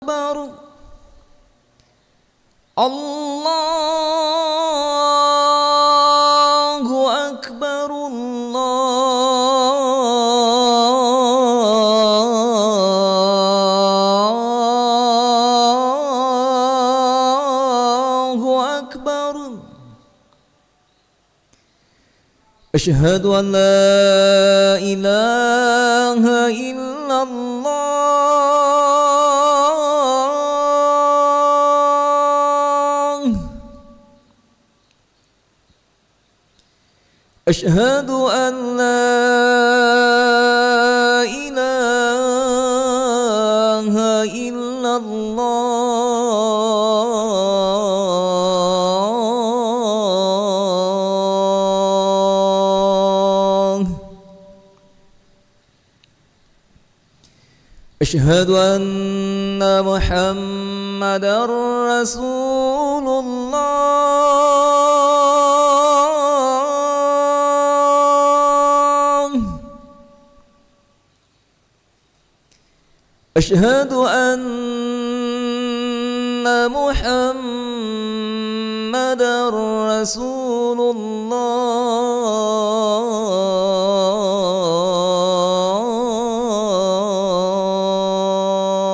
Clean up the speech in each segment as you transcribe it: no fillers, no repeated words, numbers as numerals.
أكبر الله أكبر الله أكبر أشهد أن لا إله إلا الله أشهد أن لا إله إلا الله أشهد أن محمدًا رسول الله أشهد أن محمدًا رسول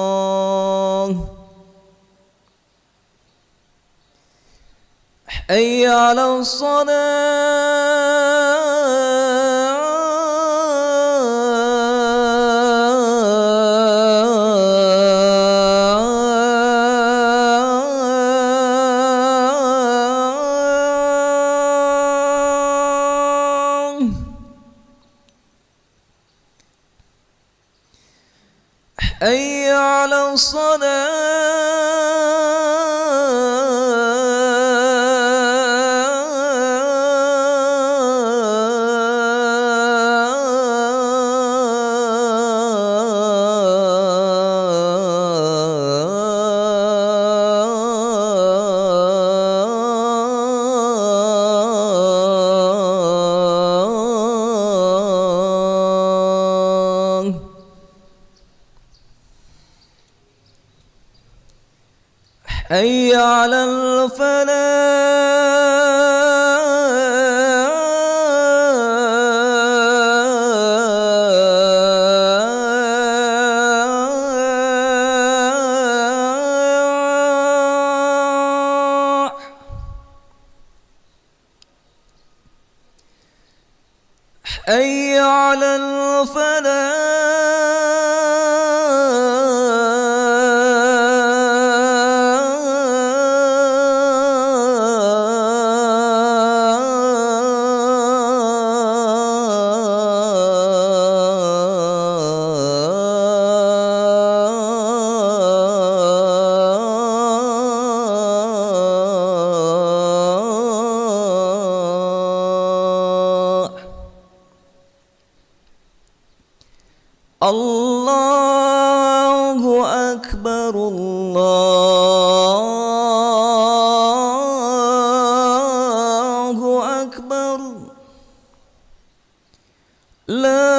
الله حي على الصلاة حي على الصلاة حي على الفلاح حي على الفلاح الله أكبر الله أكبر لا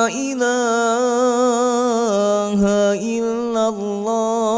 إله إلا الله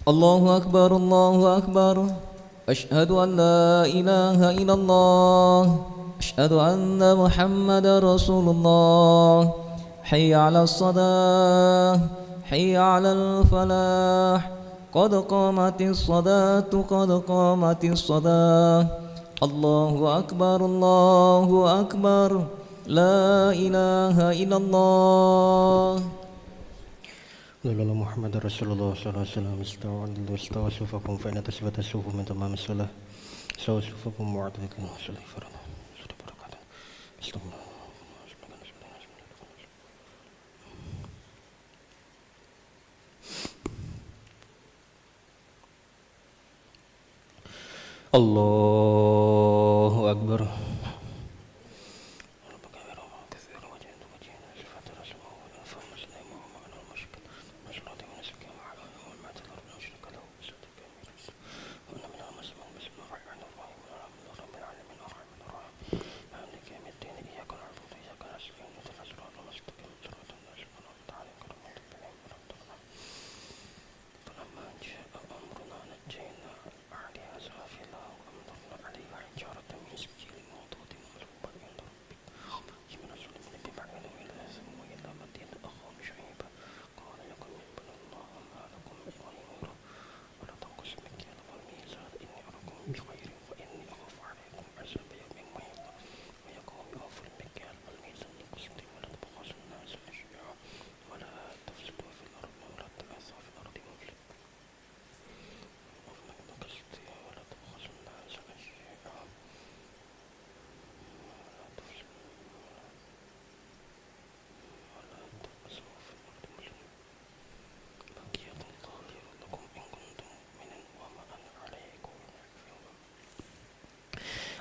الله أكبر الله أكبر. أشهد أن لا إله إلا الله. أشهد أن محمد رسول الله. حي على الصلاة، حي على الفلاح. قد قامت الصلاة، قد قامت الصلاة. الله أكبر الله أكبر. لا إله إلا الله. Lalu Muhammad Rasulullah sallallahu alaihi wasallam istawa sufakum fa inna tasbata sufu min tamam as-salah. Saw sufakum mu'tadikan salih farad. Sudah barakat. Bismillah. Allahu Akbar.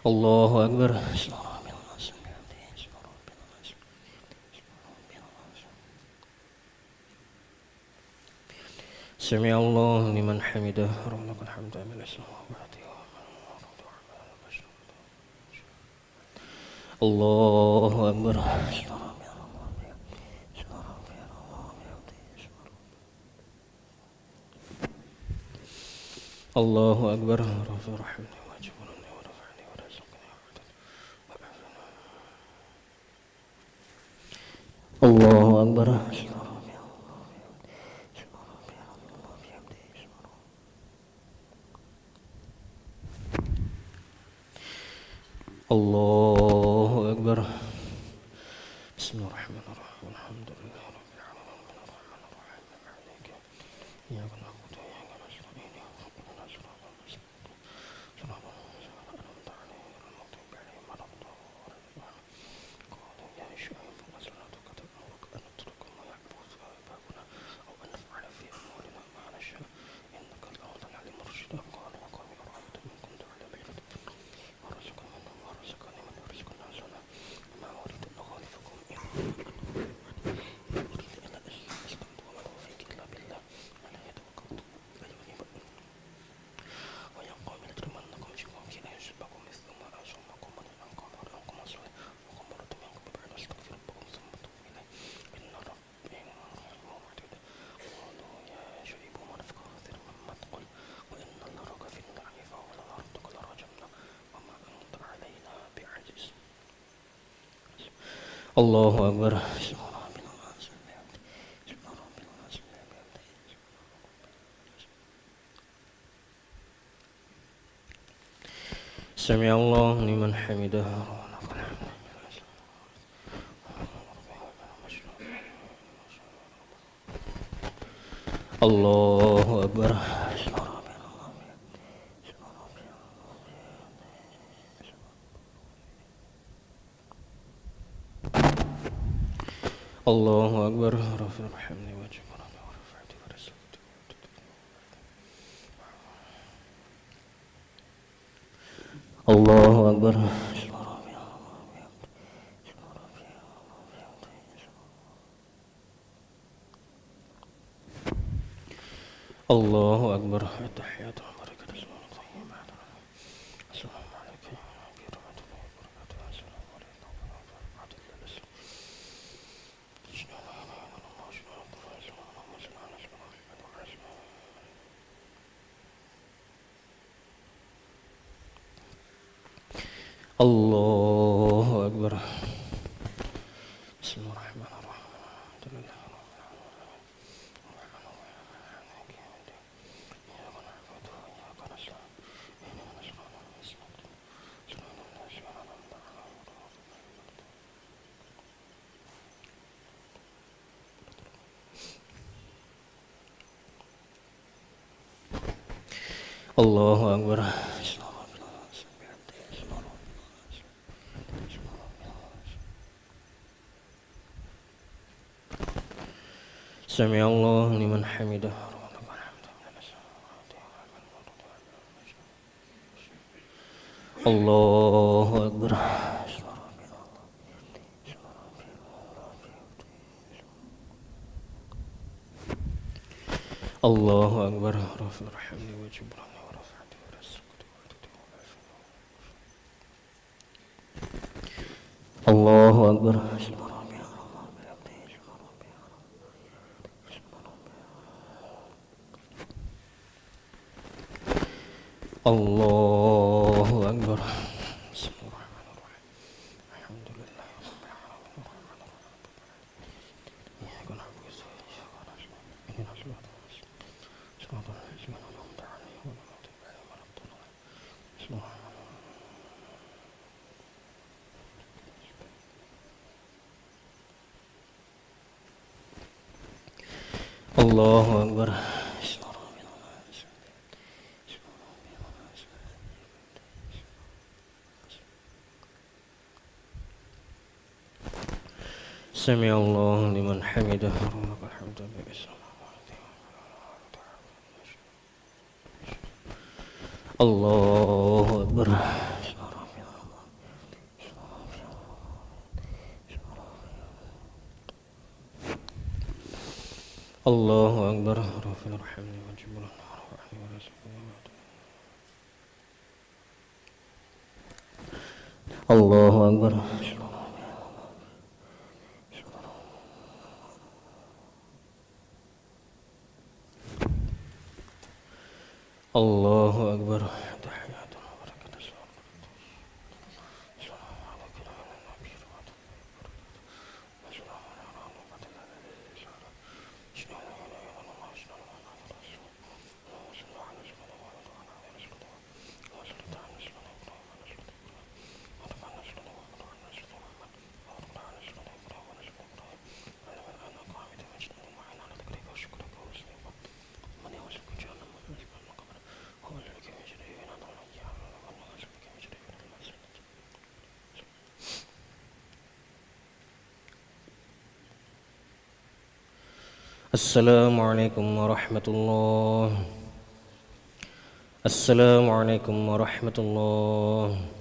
Allahu Akbar. Sami Allah liman hamidah. Rabbana hamdu amil Allahu Akbar. Allahu Akbar. Allahu Akbar. Allahu Akbar. Bismillahirrahmanirrahim. Alhamdulillah rabbil alamin. Arrahmanir rahim. Maliki iyyaka na'budu wa iyyaka nasta'in. Ihdinas siratal mustaqim. Siratal ladzina an'amta 'alaihim ghairil maghdubi 'alaihim waladdallin. Qala ya Syu'aib aslatuka ta'muruka an natruka ma ya'budu aba'una aw an naf'ala fi amwalina ma nasha' innaka la'antal 'alimur rasyid. Qala ya qaumi ara'aytum in kuntu 'ala bayyinatin ورزقنا منهم ورزقني من يرزق الناس ما أريد أن أخالفكم إن أريد إلا أن أسلمت وما توفيقي إلا بالله عليه توكلت لا يغني ويا قوم لأجرمنكم شقاقي لا يصيبكم مثل ما أصابكم ولأنكم ورأنكم أصلي وكم مرة منكم ببعد أستغفر ربكم ثم توبوا إليه إن ربي رحيم ودود. قالوا يا شعيب ما نفقه كثيرا مما تقول وإنا لنراك فينا ضعيفا ولنظنك لرجمنا وما أنت علينا بعزيز. الله أكبر. سمع الله لمن حمده. الله أكبر. الله أكبر. رفع الحمد وجبرنا ورفعت ورسلت. الله أكبر. الله أكبر. التحيات وبركة الصلاة الطيبة. السلام عليكم ورحمة الله وبركاته. السلام عليكم ورحمة الله وبركاته. Allahu Akbar. Bismillahirrahmanirrahim. Allahu Akbar. Sami Allah liman hamidah. Allahu Akbar. Allahu Akbar. Rafi'ur hamdi wa jibrani wa rafa'ati wa rizqati wa atati wa afini. Allahu Akbar. Allahu Akbar. Bismillahirrahmanirrahim. Alhamdulillahi rabbil alamin. Iyyaka na'budu wa iyyaka nasta'in. Ihdinas siratal mustaqim. Siratal ladzina an'amta 'alaihim ghairil maghdubi 'alaihim waladdallin. Bismillahirrahmanirrahim. Allahu Akbar. Sami Allah liman hamidah. Rabbana hamdan Allahu Akbar. Allahu Akbar. Rafi'ur hamdi wa jibrani wa rafa'ati wa rizqati wa atati. Allahu Akbar. Allahu Akbar. Tahiyatun wa barakatuh. Assalamualaikum warahmatullahi. Assalamualaikum warahmatullahi.